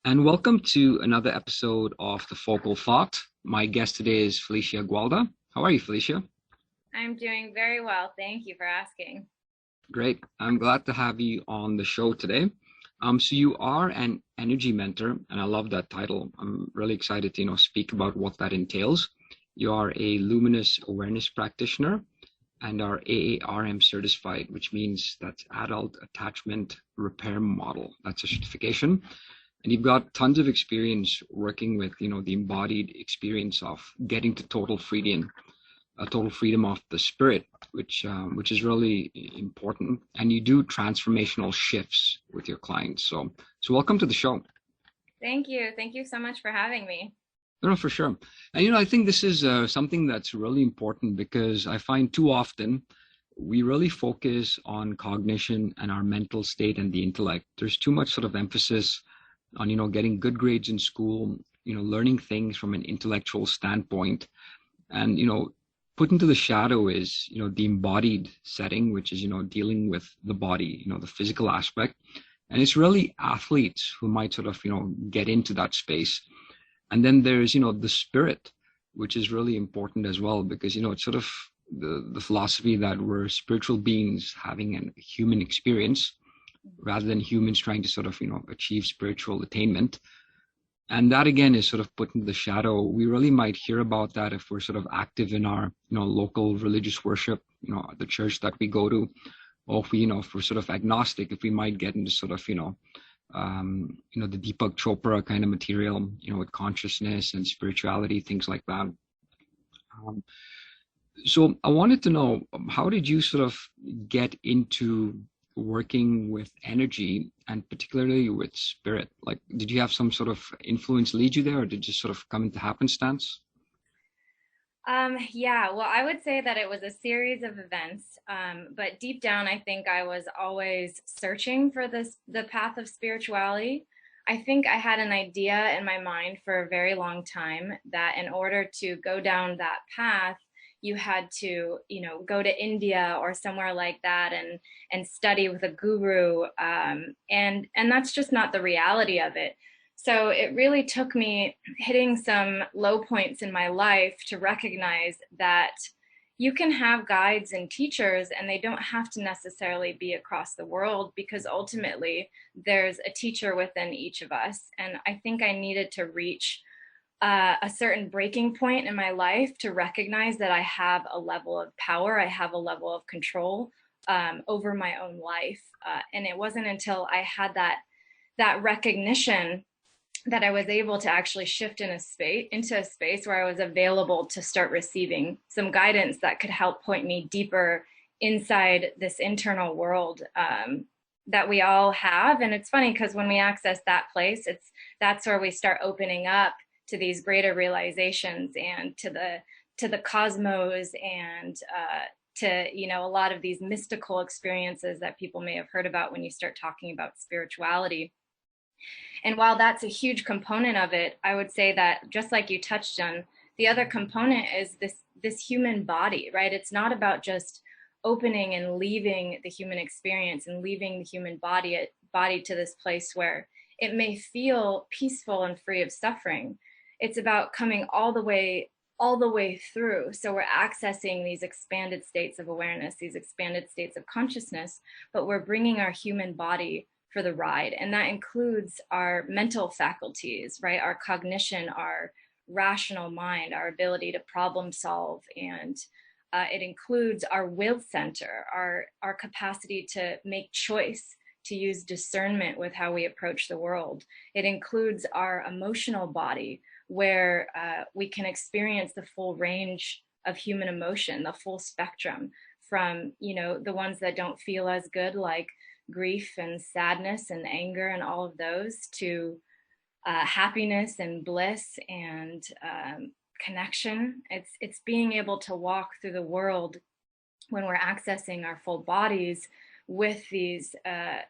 And welcome to another episode of The Focal Thought. My guest today is Felicia Gualda. How are you, Felicia? I'm doing very well. Thank you for asking. Great. I'm glad to have you on the show today. So you are an energy mentor, and I love that title. I'm really excited to, speak about what that entails. You are a Luminous awareness practitioner and are AARM certified, which means that's Adult Attachment Repair Model. That's a certification. And you've got tons of experience working with, the embodied experience of getting to total freedom of the spirit, which is really important. And you do transformational shifts with your clients. So welcome to the show. Thank you. Thank you so much for having me. No, for sure. And I think this is something that's really important because I find too often we really focus on cognition and our mental state and the intellect. There's too much sort of emphasis on getting good grades in school, learning things from an intellectual standpoint, and put into the shadow is the embodied setting, which is dealing with the body, the physical aspect. And it's really athletes who might sort of get into that space. And then there's the spirit, which is really important as well, because it's sort of the philosophy that we're spiritual beings having a human experience rather than humans trying to sort of achieve spiritual attainment. And that again is sort of put into the shadow. We really might hear about that if we're sort of active in our local religious worship, the church that we go to, or if we're sort of agnostic, if we might get into sort of the Deepak Chopra kind of material, with consciousness and spirituality, things like that. So I wanted to know, how did you sort of get into working with energy and particularly with spirit? Like, did you have some sort of influence lead you there, or did it just sort of come into happenstance? Yeah, well, I would say that it was a series of events. But deep down, I think I was always searching for the path of spirituality. I think I had an idea in my mind for a very long time that in order to go down that path, you had to, go to India or somewhere like that and study with a guru. And that's just not the reality of it. So it really took me hitting some low points in my life to recognize that you can have guides and teachers, and they don't have to necessarily be across the world, because ultimately there's a teacher within each of us. And I think I needed to reach a certain breaking point in my life to recognize that I have a level of power, I have a level of control over my own life. And it wasn't until I had that recognition that I was able to actually shift into a space where I was available to start receiving some guidance that could help point me deeper inside this internal world that we all have. And it's funny because when we access that place, that's where we start opening up to these greater realizations and to the cosmos and to a lot of these mystical experiences that people may have heard about when you start talking about spirituality. And while that's a huge component of it, I would say that, just like you touched on, the other component is this human body, right? It's not about just opening and leaving the human experience and leaving the human body to this place where it may feel peaceful and free of suffering. It's about coming all the way through. So we're accessing these expanded states of awareness, these expanded states of consciousness, but we're bringing our human body for the ride. And that includes our mental faculties, right? Our cognition, our rational mind, our ability to problem solve. And it includes our will center, our capacity to make choice, to use discernment with how we approach the world. It includes our emotional body, where we can experience the full range of human emotion, the full spectrum, from the ones that don't feel as good, like grief and sadness and anger and all of those, to happiness and bliss and connection. It's being able to walk through the world when we're accessing our full bodies with these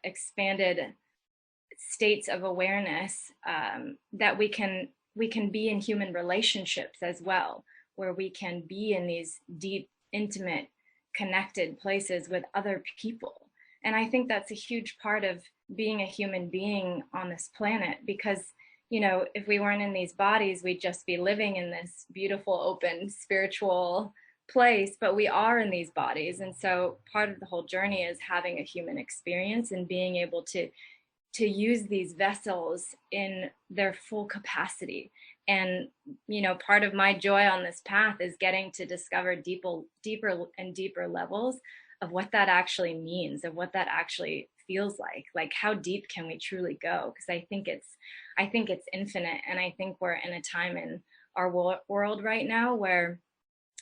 expanded states of awareness, that we can be in human relationships as well, where we can be in these deep, intimate, connected places with other people. And I think that's a huge part of being a human being on this planet, because if we weren't in these bodies, we'd just be living in this beautiful, open, spiritual place, but we are in these bodies. And so part of the whole journey is having a human experience and being able to use these vessels in their full capacity. And, part of my joy on this path is getting to discover deeper and deeper levels of what that actually means, of what that actually feels like how deep can we truly go? Because I think it's infinite. And I think we're in a time in our world right now where,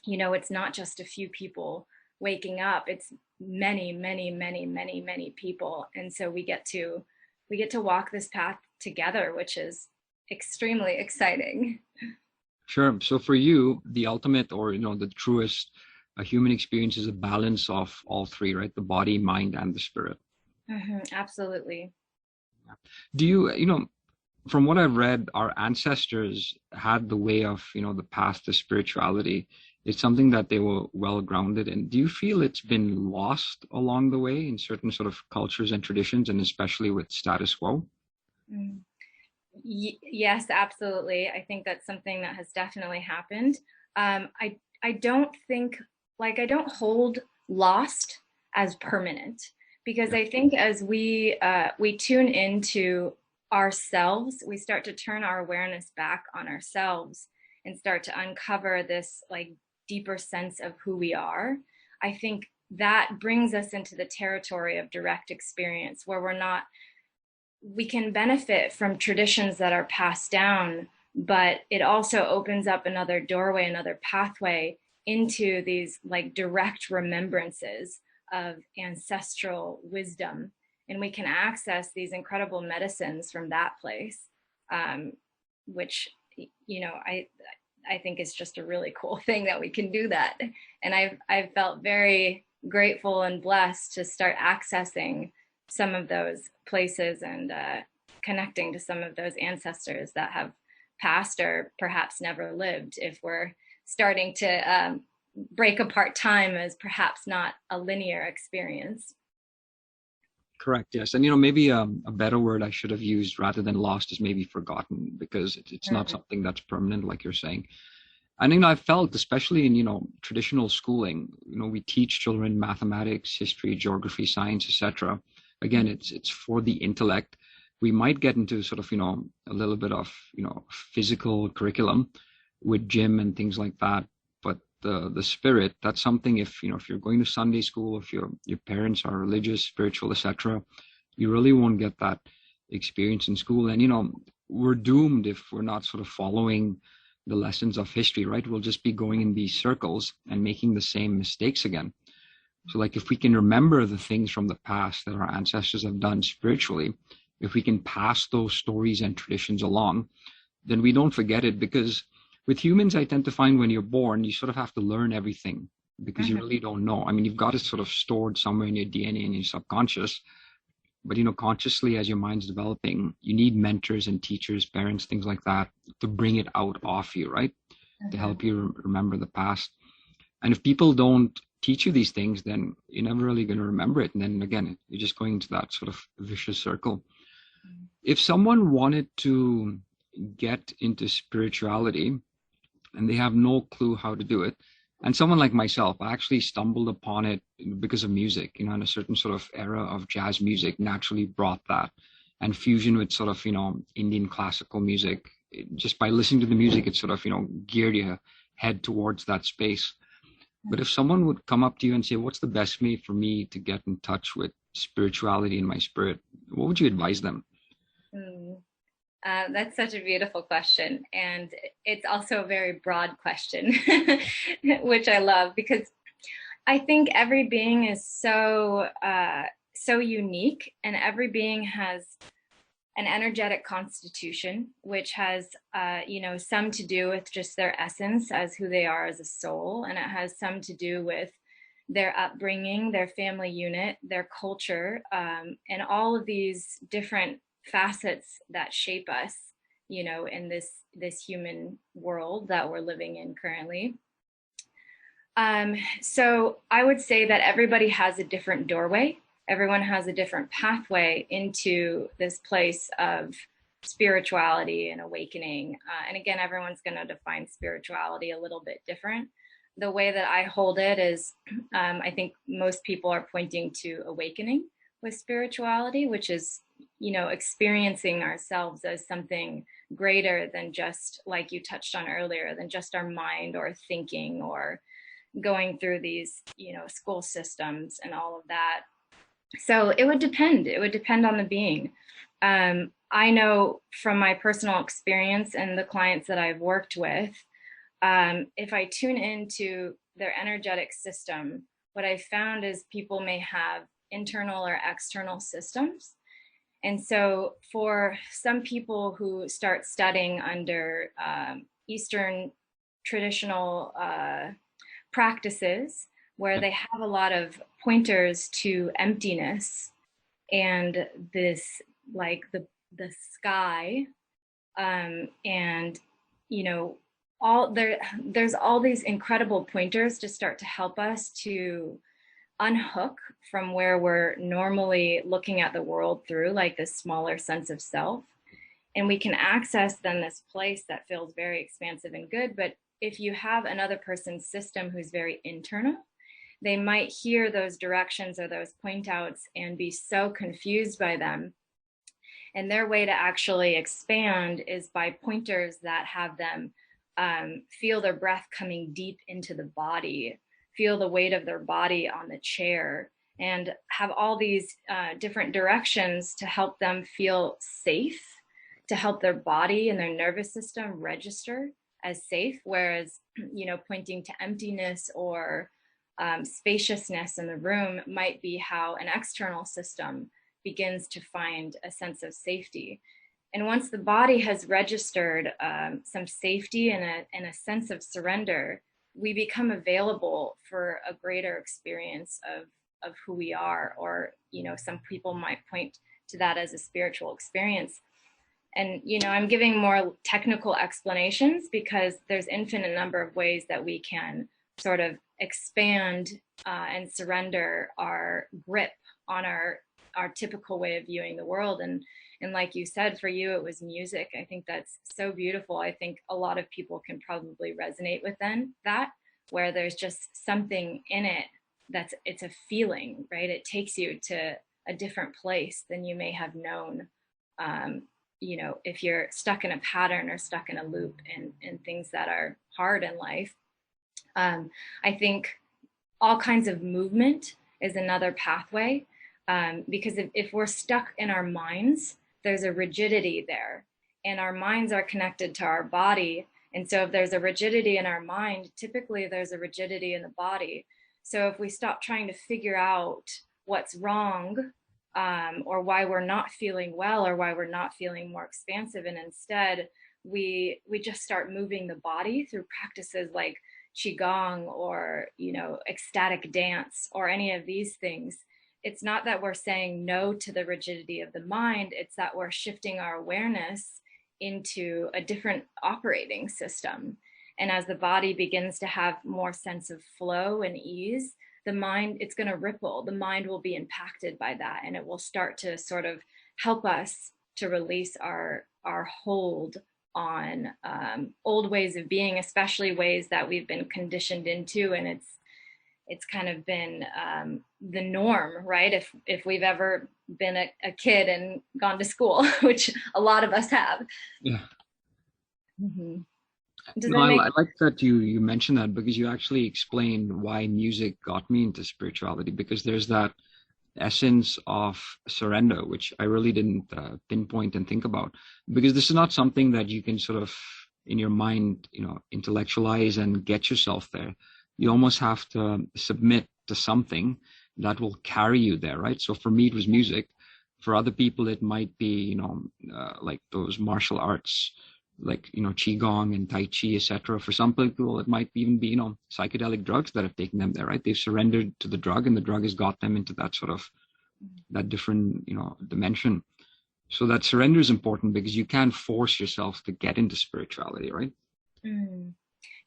it's not just a few people waking up, it's many, many, many, many, many people. And so we get to walk this path together, which is extremely exciting. Sure. So for you, the ultimate, or the truest human experience is a balance of all three, right? The body, mind, and the spirit. Absolutely. Do you, from what I've read, our ancestors had the way of, the path to spirituality. It's something that they were well grounded in. Do you feel it's been lost along the way in certain sort of cultures and traditions, and especially with status quo? Mm. Yes, absolutely. I think that's something that has definitely happened. I don't think, I don't hold lost as permanent, because I think as we tune into ourselves, we start to turn our awareness back on ourselves and start to uncover this deeper sense of who we are. I think that brings us into the territory of direct experience, where we can benefit from traditions that are passed down, but it also opens up another doorway, another pathway into these direct remembrances of ancestral wisdom. And we can access these incredible medicines from that place, which, I think is just a really cool thing that we can do that. And I've felt very grateful and blessed to start accessing some of those places and connecting to some of those ancestors that have passed or perhaps never lived, if we're starting to break apart time as perhaps not a linear experience. Correct. Yes. And, maybe a better word I should have used rather than lost is maybe forgotten, because it's not something that's permanent, like you're saying. And, I felt, especially in, traditional schooling, we teach children mathematics, history, geography, science, etc. Again, it's for the intellect. We might get into sort of, a little bit of, physical curriculum with gym and things like that. But the spirit, that's something, if you're going to Sunday school, if your parents are religious, spiritual, etc., you really won't get that experience in school. And we're doomed if we're not sort of following the lessons of history, right? We'll just be going in these circles and making the same mistakes again. So if we can remember the things from the past that our ancestors have done spiritually, if we can pass those stories and traditions along, then we don't forget it. Because with humans, I tend to find when you're born, you sort of have to learn everything, because you really don't know. I mean, you've got it sort of stored somewhere in your DNA and your subconscious, but consciously, as your mind's developing, you need mentors and teachers, parents, things like that, to bring it out of you, right? To help you remember the past. And if people don't teach you these things, then you're never really going to remember it. And then again, you're just going into that sort of vicious circle. If someone wanted to get into spirituality and they have no clue how to do it, and someone like myself, I actually stumbled upon it because of music, in a certain sort of era of jazz music naturally brought that, and fusion with sort of, Indian classical music. Just by listening to the music, it sort of, geared your head towards that space. But if someone would come up to you and say, what's the best way for me to get in touch with spirituality in my spirit, what would you advise them? That's such a beautiful question. And it's also a very broad question, which I love, because I think every being is so unique, and every being has an energetic constitution, which has, some to do with just their essence as who they are as a soul. And it has some to do with their upbringing, their family unit, their culture, and all of these different facets that shape us, in this human world that we're living in currently. So I would say that everybody has a different doorway. Everyone has a different pathway into this place of spirituality and awakening. And again, everyone's going to define spirituality a little bit different. The way that I hold it is, I think most people are pointing to awakening with spirituality, which is, experiencing ourselves as something greater than just, like you touched on earlier, than just our mind or thinking or going through these, school systems and all of that. So it would depend. It would depend on the being. I know from my personal experience and the clients that I've worked with, if I tune into their energetic system, what I found is people may have internal or external systems. And so for some people who start studying under Eastern traditional practices, where they have a lot of pointers to emptiness and this, like the sky, and there's all these incredible pointers to start to help us to unhook from where we're normally looking at the world through, like this smaller sense of self. And we can access then this place that feels very expansive and good. But if you have another person's system who's very internal, they might hear those directions or those point outs and be so confused by them. And their way to actually expand is by pointers that have them feel their breath coming deep into the body, feel the weight of their body on the chair, and have all these different directions to help them feel safe, to help their body and their nervous system register as safe. Whereas, pointing to emptiness or spaciousness in the room might be how an external system begins to find a sense of safety. And once the body has registered some safety and a sense of surrender, we become available for a greater experience of who we are, or, some people might point to that as a spiritual experience. And, I'm giving more technical explanations because there's infinite number of ways that we can sort of expand and surrender our grip on our typical way of viewing the world. And like you said, for you, it was music. I think that's so beautiful. I think a lot of people can probably resonate with that, where there's just something in it it's a feeling, right? It takes you to a different place than you may have known, if you're stuck in a pattern or stuck in a loop and things that are hard in life. I think all kinds of movement is another pathway, because if we're stuck in our minds, there's a rigidity there, and our minds are connected to our body. And so if there's a rigidity in our mind, typically there's a rigidity in the body. So if we stop trying to figure out what's wrong, or why we're not feeling well, or why we're not feeling more expansive, and instead we just start moving the body through practices like qigong or ecstatic dance or any of these things, it's not that we're saying no to the rigidity of the mind, it's that we're shifting our awareness into a different operating system. And as the body begins to have more sense of flow and ease, the mind, it's going to ripple. The mind will be impacted by that, and it will start to sort of help us to release our hold on old ways of being, especially ways that we've been conditioned into. And it's kind of been the norm, right? If we've ever been a kid and gone to school, which a lot of us have. Yeah. Mm-hmm. I like that you mentioned that, because you actually explained why music got me into spirituality, because there's that essence of surrender, which I really didn't pinpoint and think about, because this is not something that you can sort of in your mind, intellectualize and get yourself there. You almost have to submit to something that will carry you there, right? So for me, it was music. For other people, it might be, like those martial arts, like, qigong and tai chi, etc. For some people, it might even be, psychedelic drugs that have taken them there, right? They've surrendered to the drug, and the drug has got them into that sort of that different, dimension. So that surrender is important, because you can't force yourself to get into spirituality, right? Mm.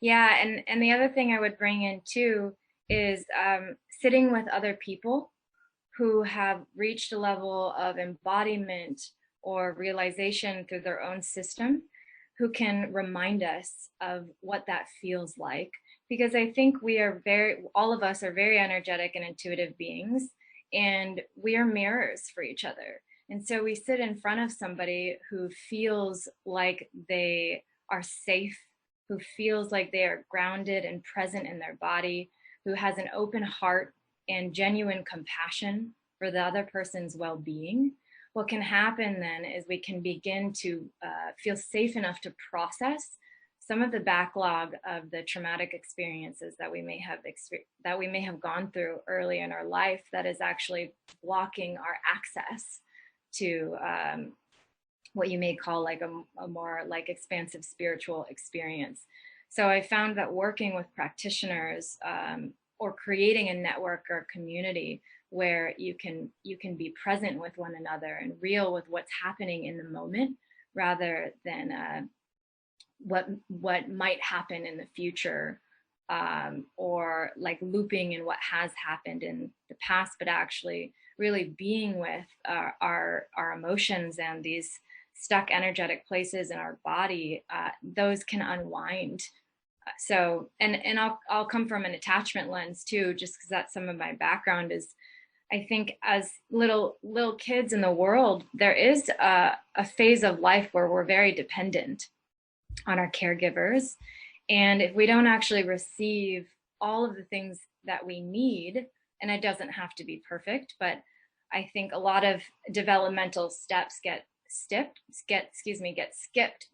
Yeah, and the other thing I would bring in too is sitting with other people who have reached a level of embodiment or realization through their own system who can remind us of what that feels like. Because I think all of us are very energetic and intuitive beings, and we are mirrors for each other. And so we sit in front of somebody who feels like they are safe, who feels like they are grounded and present in their body, who has an open heart and genuine compassion for the other person's well-being. What can happen then is we can begin to feel safe enough to process some of the backlog of the traumatic experiences that we may have gone through early in our life that is actually blocking our access to what you may call like a more like expansive spiritual experience. So I found that working with practitioners or creating a network or community where you can be present with one another and real with what's happening in the moment, rather than what might happen in the future, or like looping in what has happened in the past, but actually really being with our emotions and these stuck energetic places in our body. Those can unwind. So, and I'll come from an attachment lens too, just because that's some of my background. Is I think as little kids in the world, there is a phase of life where we're very dependent on our caregivers. And if we don't actually receive all of the things that we need, and it doesn't have to be perfect, but I think a lot of developmental steps get skipped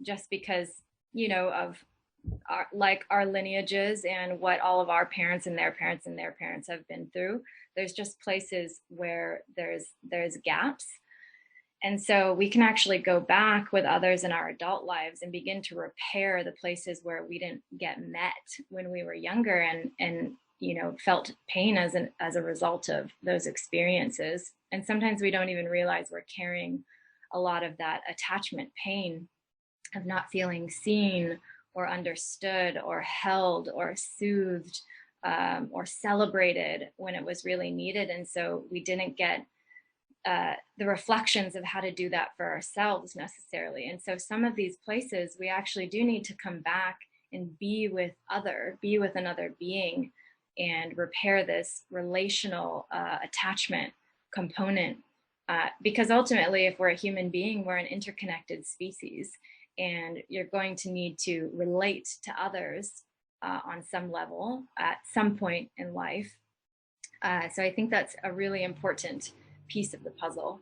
just because, of our lineages and what all of our parents and their parents and their parents have been through. There's just places where there's gaps. And so we can actually go back with others in our adult lives and begin to repair the places where we didn't get met when we were younger, and felt pain as a result of those experiences. And sometimes we don't even realize we're carrying a lot of that attachment pain of not feeling seen or understood or held or soothed, or celebrated when it was really needed. And so we didn't get the reflections of how to do that for ourselves necessarily. And so some of these places we actually do need to come back and be with another being and repair this relational attachment component. Because ultimately, if we're a human being, we're an interconnected species, and you're going to need to relate to others on some level at some point in life. So I think that's a really important piece of the puzzle.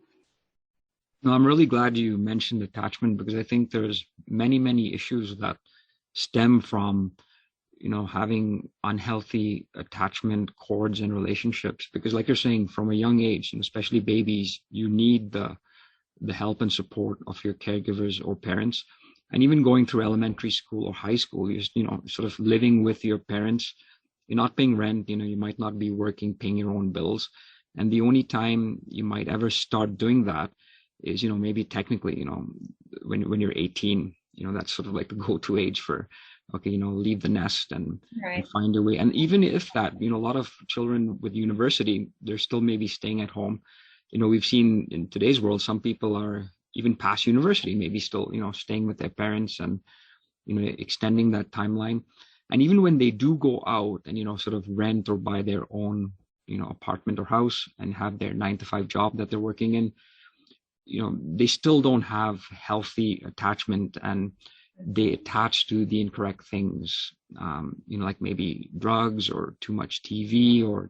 No, I'm really glad you mentioned attachment, because I think there's many issues that stem from, having unhealthy attachment cords and relationships. Because like you're saying, from a young age, and especially babies, you need the help and support of your caregivers or parents. And even going through elementary school or high school, you're sort of living with your parents. You're not paying rent, you might not be working, paying your own bills. And the only time you might ever start doing that is, maybe technically, when you're 18, that's sort of like the go-to age for, okay, leave the nest and find your way. And even if that, a lot of children with university, they're still maybe staying at home. We've seen in today's world, some people are even past university, maybe still, staying with their parents and, extending that timeline. And even when they do go out and, sort of rent or buy their own, apartment or house and have their 9-to-5 job that they're working in, they still don't have healthy attachment, and they attach to the incorrect things, like maybe drugs or too much TV, or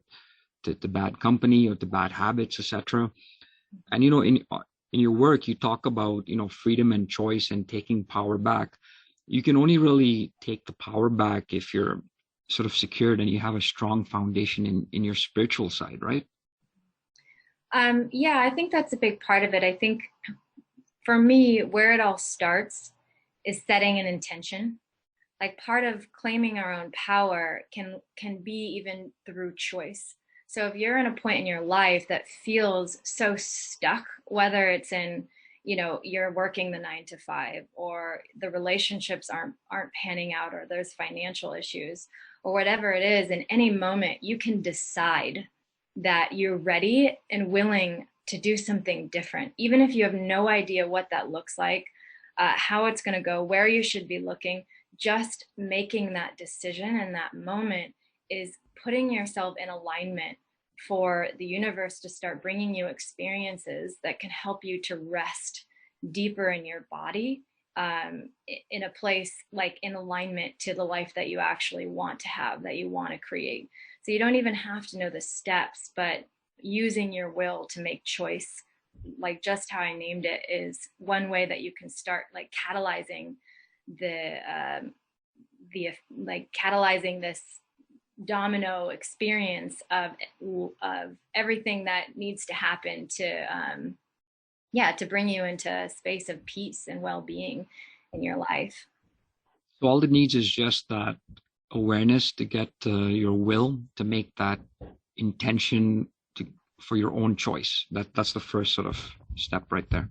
to bad company or to bad habits, etc. And, in your work, you talk about, freedom and choice and taking power back. You can only really take the power back if you're sort of secured and you have a strong foundation in your spiritual side, right? Yeah, I think that's a big part of it. I think for me, where it all starts is setting an intention. Like part of claiming our own power can be even through choice. So if you're in a point in your life that feels so stuck, whether it's in, you're working the 9-to-5, or the relationships aren't panning out, or there's financial issues, or whatever it is, in any moment you can decide that you're ready and willing to do something different, even if you have no idea what that looks like, how it's going to go, where you should be looking. Just making that decision in that moment is putting yourself in alignment for the universe to start bringing you experiences that can help you to rest deeper in your body, in a place like in alignment to the life that you actually want to have, that you want to create. So you don't even have to know the steps, but using your will to make choice, like just how I named it, is one way that you can start like catalyzing catalyzing this domino experience of everything that needs to happen to bring you into a space of peace and well-being in your life. So all it needs is just that awareness to get your will to make that intention for your own choice. That's the first sort of step right there.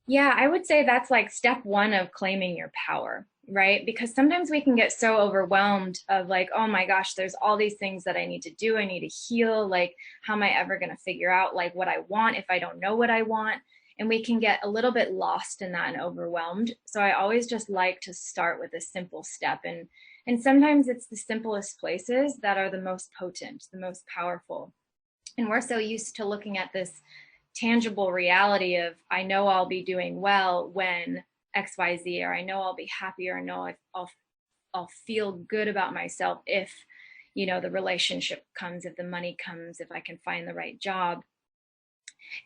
Yeah, I would say that's like step one of claiming your power, right? Because sometimes we can get so overwhelmed of like, oh my gosh, there's all these things that I need to do. I need to heal. Like, how am I ever going to figure out like what I want if I don't know what I want? And we can get a little bit lost in that and overwhelmed. So I always just like to start with a simple step. And sometimes it's the simplest places that are the most potent, the most powerful. And we're so used to looking at this tangible reality of, I know I'll be doing well when XYZ, or I know I'll be happy, or I know I'll feel good about myself if, the relationship comes, if the money comes, if I can find the right job.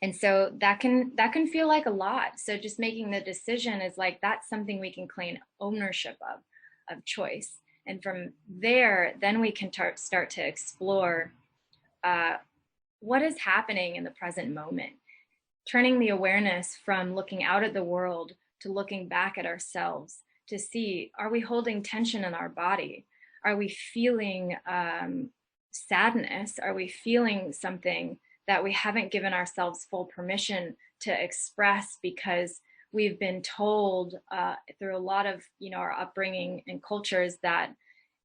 And so that can feel like a lot. So just making the decision is like, that's something we can claim ownership of choice. And from there, then we can start to explore what is happening in the present moment, turning the awareness from looking out at the world to looking back at ourselves to see, are we holding tension in our body? Are we feeling sadness? Are we feeling something that we haven't given ourselves full permission to express because we've been told through a lot of our upbringing and cultures that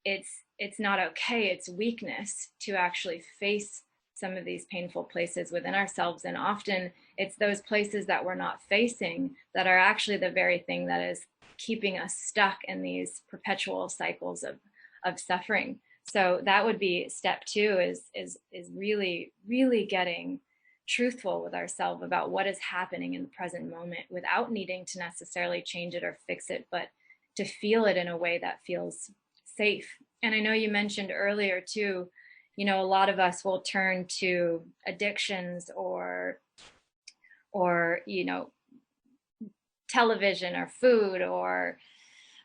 it's not okay, it's weakness to actually face some of these painful places within ourselves. And often it's those places that we're not facing that are actually the very thing that is keeping us stuck in these perpetual cycles of suffering. So that would be step two, is really, really getting truthful with ourselves about what is happening in the present moment without needing to necessarily change it or fix it, but to feel it in a way that feels safe. And I know you mentioned earlier too, a lot of us will turn to addictions or television or food or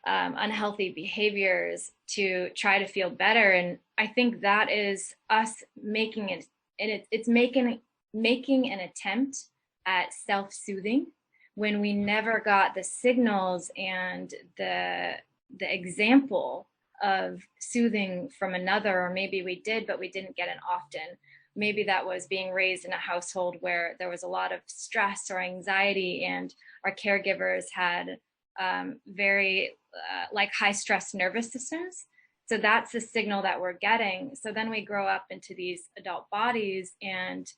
unhealthy behaviors to try to feel better. And I think that is us making it, and it's making an attempt at self-soothing when we never got the signals and the example of soothing from another, or maybe we did, but we didn't get it often. Maybe that was being raised in a household where there was a lot of stress or anxiety, and our caregivers had very high stress nervous systems. So that's the signal that we're getting. So then we grow up into these adult bodies and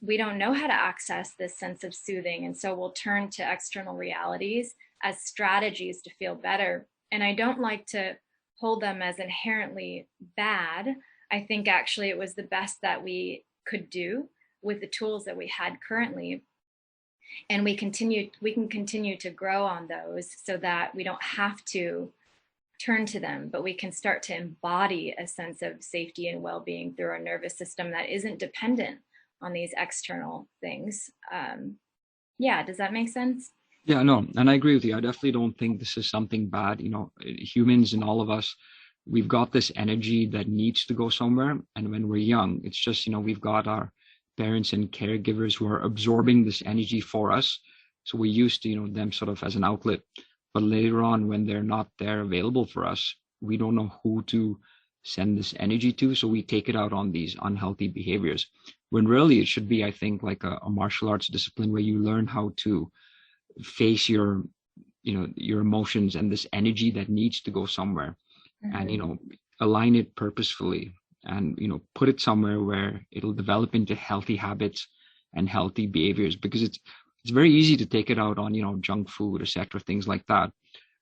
we don't know how to access this sense of soothing. And so we'll turn to external realities as strategies to feel better. And I don't like to hold them as inherently bad. I think actually it was the best that we could do with the tools that we had currently. And we can continue to grow on those so that we don't have to turn to them, but we can start to embody a sense of safety and well-being through our nervous system that isn't dependent on these external things. Does that make sense? Yeah, no, and I agree with you. I definitely don't think this is something bad. Humans and all of us, we've got this energy that needs to go somewhere. And when we're young, it's just, we've got our parents and caregivers who are absorbing this energy for us. So we're used to, them sort of as an outlet. But later on, when they're not there available for us, we don't know who to send this energy to. So we take it out on these unhealthy behaviors. When really it should be, I think, like a martial arts discipline where you learn how to face your emotions and this energy that needs to go somewhere, and align it purposefully, and put it somewhere where it'll develop into healthy habits and healthy behaviors, because it's very easy to take it out on, you know, junk food, etc., things like that.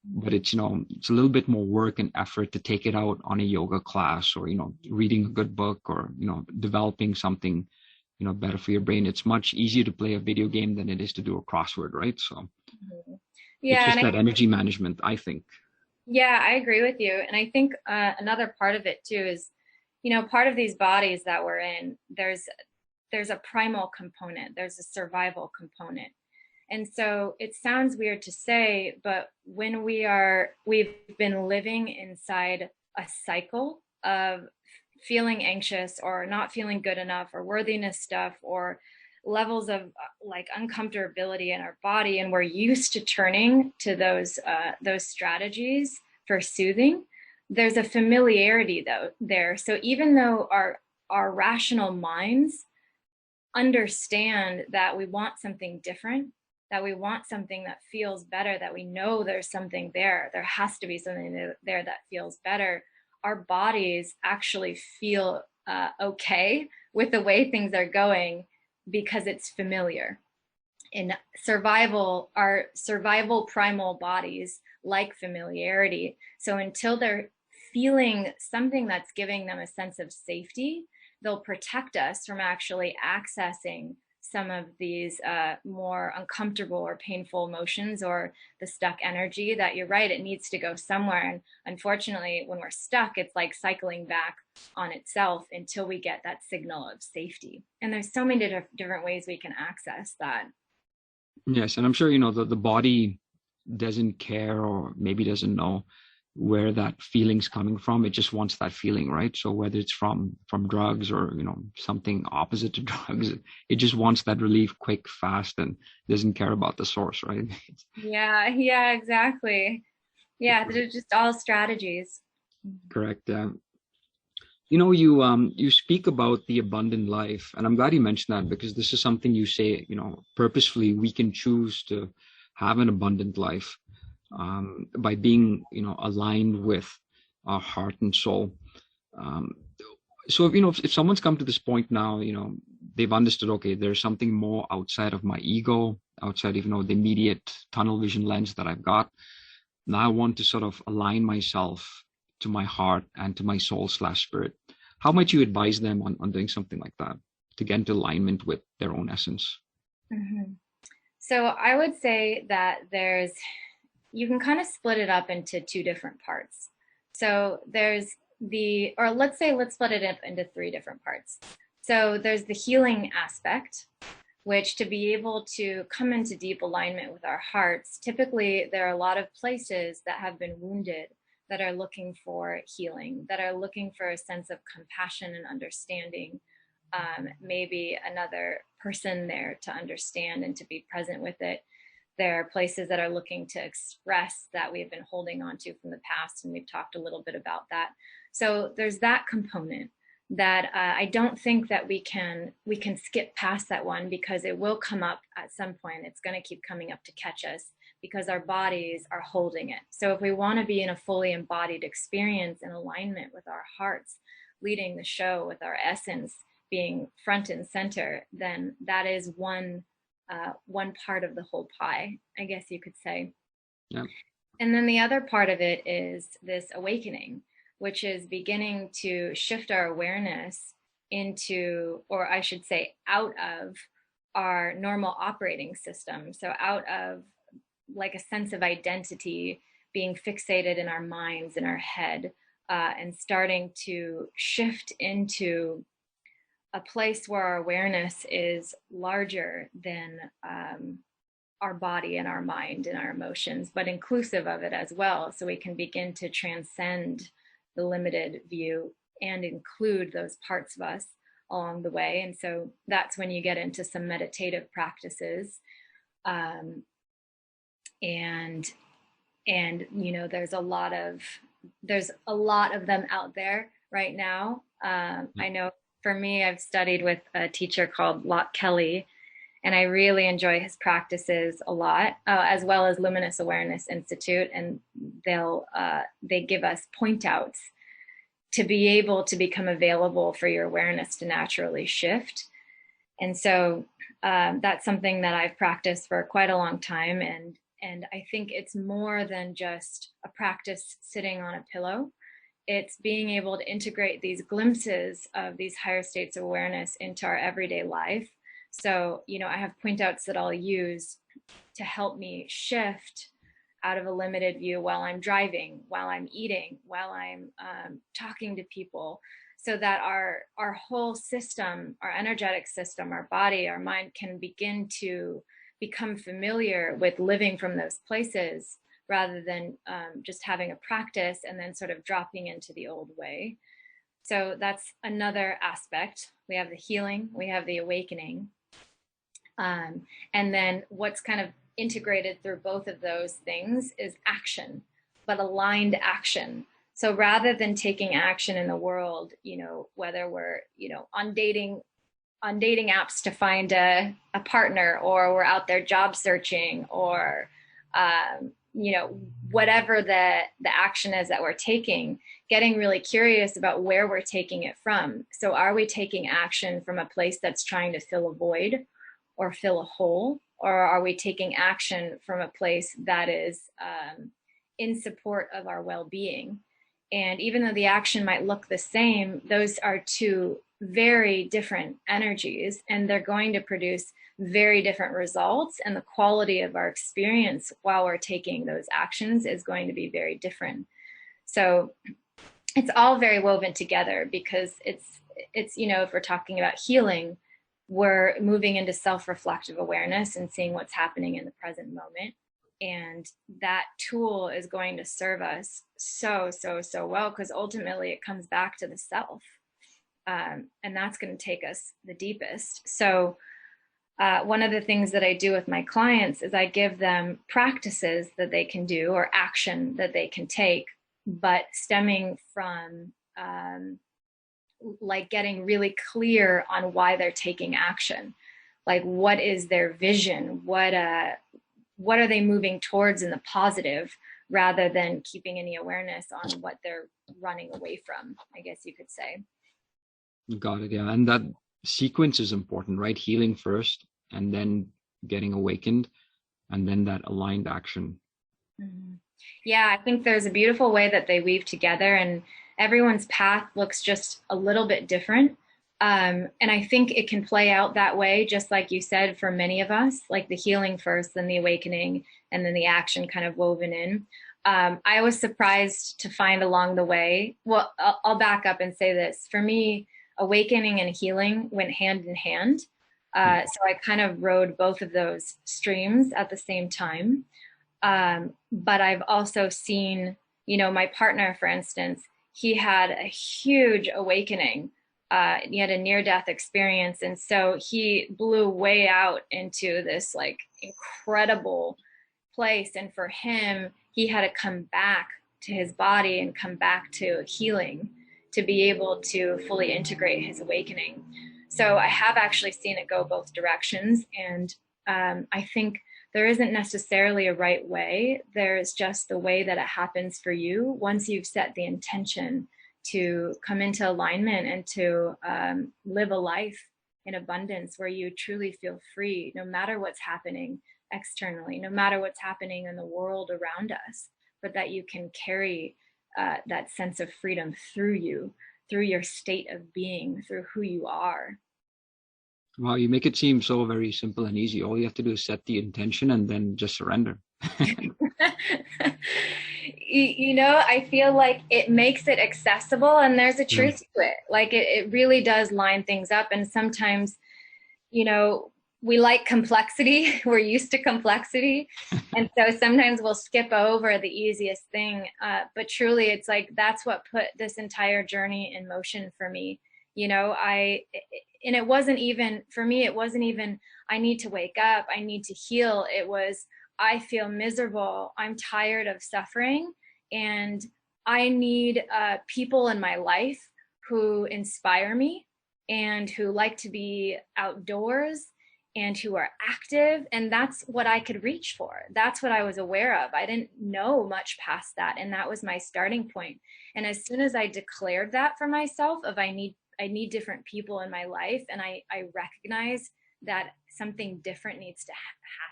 But it's, you know, it's a little bit more work and effort to take it out on a yoga class, or, you know, reading a good book, or, you know, developing something, you know, better for your brain. It's much easier to play a video game than it is to do a crossword, right? So it's Yeah, just that energy management, I think. yeah, I agree with you. And I think another part of it too is, you know, part of these bodies that we're in, there's a primal component, there's a survival component. And so it sounds weird to say, but when we've been living inside a cycle of feeling anxious or not feeling good enough or worthiness stuff or levels of like uncomfortability in our body, and we're used to turning to those strategies for soothing, there's a familiarity though there. So even though our rational minds understand that we want something different, that we want something that feels better, that we know there's something there, there has to be something there that feels better, our bodies actually feel okay with the way things are going because it's familiar. In survival, our survival primal bodies like familiarity. So until they're feeling something that's giving them a sense of safety, they'll protect us from actually accessing some of these more uncomfortable or painful emotions or the stuck energy that, you're right, it needs to go somewhere. And unfortunately, when we're stuck, it's like cycling back on itself until we get that signal of safety. And there's so many different ways we can access that. Yes, and I'm sure, you know, the body doesn't care, or maybe doesn't know where that feeling's coming from. It just wants that feeling, right? So whether it's from drugs, or, you know, something opposite to drugs, it just wants that relief quick, fast, and doesn't care about the source, right? Yeah, exactly. Yeah, they're just all strategies. Correct. You know, you speak about the abundant life, and I'm glad you mentioned that, because this is something you say, you know, purposefully we can choose to have an abundant life by being, you know, aligned with our heart and soul. Um, so if, you know, if someone's come to this point now, you know, they've understood, okay, there's something more outside of my ego, outside of, you know, the immediate tunnel vision lens that I've got. Now I want to sort of align myself to my heart and to my soul slash spirit. How might you advise them on doing something like that to get into alignment with their own essence? Mm-hmm. So I would say that you can kind of split it up into two different parts. So let's split it up into three different parts. So there's the healing aspect, which, to be able to come into deep alignment with our hearts, typically there are a lot of places that have been wounded that are looking for healing, that are looking for a sense of compassion and understanding, maybe another person there to understand and to be present with it. There are places that are looking to express that we've been holding on to from the past, and we've talked a little bit about that. So there's that component that I don't think that we can skip past that one, because it will come up at some point. It's going to keep coming up to catch us because our bodies are holding it. So if we want to be in a fully embodied experience in alignment with our hearts, leading the show with our essence being front and center, then that is one part of the whole pie, I guess you could say. Yeah. And then the other part of it is this awakening, which is beginning to shift our awareness into, or I should say, out of our normal operating system. So out of like a sense of identity being fixated in our minds, in our head, and starting to shift into a place where our awareness is larger than our body and our mind and our emotions, but inclusive of it as well. So we can begin to transcend the limited view and include those parts of us along the way. And so that's when you get into some meditative practices. And you know, there's a lot of them out there right now. I know for me, I've studied with a teacher called Locke Kelly, and I really enjoy his practices a lot, as well as Luminous Awareness Institute. And they give us point outs to be able to become available for your awareness to naturally shift. And so That's something that I've practiced for quite a long time. And I think it's more than just a practice sitting on a pillow. It's being able to integrate these glimpses of these higher states of awareness into our everyday life. So, I have printouts that I'll use to help me shift out of a limited view while I'm driving, while I'm eating, while I'm talking to people, so that our whole system, our energetic system, our body, our mind can begin to become familiar with living from those places, rather than just having a practice and then sort of dropping into the old way. So that's another aspect. We have the healing, we have the awakening. And then what's kind of integrated through both of those things is action, but aligned action. So rather than taking action in the world, whether we're, on dating apps to find a partner, or we're out there job searching, or, whatever the action is that we're taking, getting really curious about where we're taking it from. So are we taking action from a place that's trying to fill a void or fill a hole? Or are we taking action from a place that is in support of our well-being? And even though the action might look the same, those are two very different energies, and they're going to produce very different results. And the quality of our experience while we're taking those actions is going to be very different. So it's all very woven together, because it's if we're talking about healing, we're moving into self-reflective awareness and seeing what's happening in the present moment. And that tool is going to serve us so well, because ultimately it comes back to the self. And that's going to take us the deepest. So one of the things that I do with my clients is I give them practices that they can do, or action that they can take, but stemming from like getting really clear on why they're taking action. Like, what is their vision? What are they moving towards in the positive, rather than keeping any awareness on what they're running away from, I guess you could say. Got it. Yeah. And that sequence is important, right? Healing first, and then getting awakened, and then that aligned action. Mm-hmm. Yeah, I think there's a beautiful way that they weave together, and everyone's path looks just a little bit different. And I think it can play out that way, just like you said, for many of us, like the healing first, then the awakening, and then the action kind of woven in. I was surprised to find along the way, well, I'll back up and say this. For me, awakening and healing went hand in hand. So I kind of rode both of those streams at the same time. But I've also seen, my partner, for instance, he had a huge awakening. He had a near-death experience. And so he blew way out into this like incredible place. And for him, he had to come back to his body and come back to healing to be able to fully integrate his awakening. So I have actually seen it go both directions. And I think there isn't necessarily a right way. There's just the way that it happens for you once you've set the intention to come into alignment and to live a life in abundance where you truly feel free, no matter what's happening externally, no matter what's happening in the world around us, but that you can carry that sense of freedom through you, through your state of being, through who you are. Wow, you make it seem so very simple and easy. All you have to do is set the intention and then just surrender. I feel like it makes it accessible, and there's a truth to it. Like it really does line things up. And sometimes, we like complexity. We're used to complexity. And so sometimes we'll skip over the easiest thing. But truly, it's like, that's what put this entire journey in motion for me. And it wasn't even, for me, it wasn't even, I need to wake up, I need to heal. It was, I feel miserable, I'm tired of suffering, and I need people in my life who inspire me and who like to be outdoors and who are active. And that's what I could reach for. That's what I was aware of. I didn't know much past that. And that was my starting point. And as soon as I declared that for myself, of I need different people in my life, and I recognize that something different needs to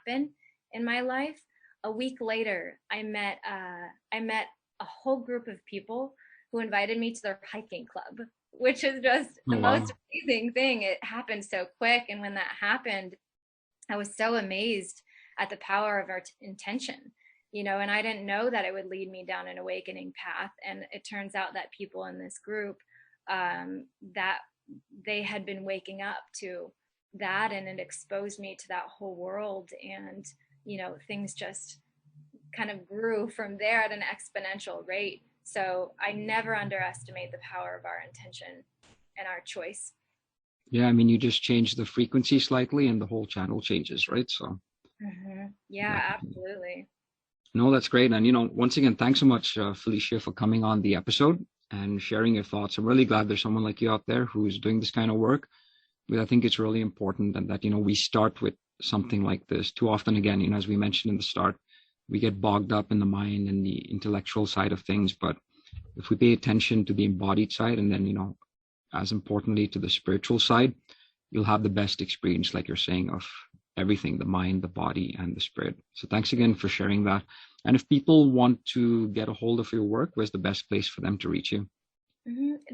happen in my life. A week later, I met a whole group of people who invited me to their hiking club, which is just Oh, the wow. most amazing thing. It happened so quick, and when that happened, I was so amazed at the power of our intention, and I didn't know that it would lead me down an awakening path. And it turns out that people in this group, that they had been waking up to that, and it exposed me to that whole world. And, things just kind of grew from there at an exponential rate. So I never underestimate the power of our intention and our choice. Yeah, I mean, you just change the frequency slightly and the whole channel changes, right? So, Yeah, definitely. absolutely. No, that's great. And, once again, thanks so much, Felicia, for coming on the episode and sharing your thoughts. I'm really glad there's someone like you out there who's doing this kind of work. But I think it's really important and that, we start with something like this. Too often, again, as we mentioned in the start, we get bogged up in the mind and the intellectual side of things. But if we pay attention to the embodied side and then, as importantly to the spiritual side, you'll have the best experience, like you're saying, of everything, the mind, the body, and the spirit. So thanks again for sharing that. And if people want to get a hold of your work, where's the best place for them to reach you?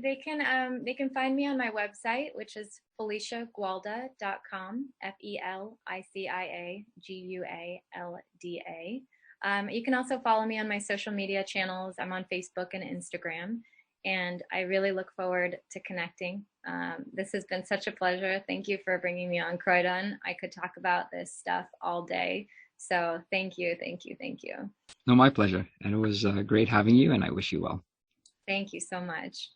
They can find me on my website, which is feliciagualda.com, FeliciaGualda. You can also follow me on my social media channels. I'm on Facebook and Instagram, and I really look forward to connecting. This has been such a pleasure. Thank you for bringing me on, Croydon. I could talk about this stuff all day. So thank you, thank you, thank you. No, my pleasure. And it was great having you, and I wish you well. Thank you so much.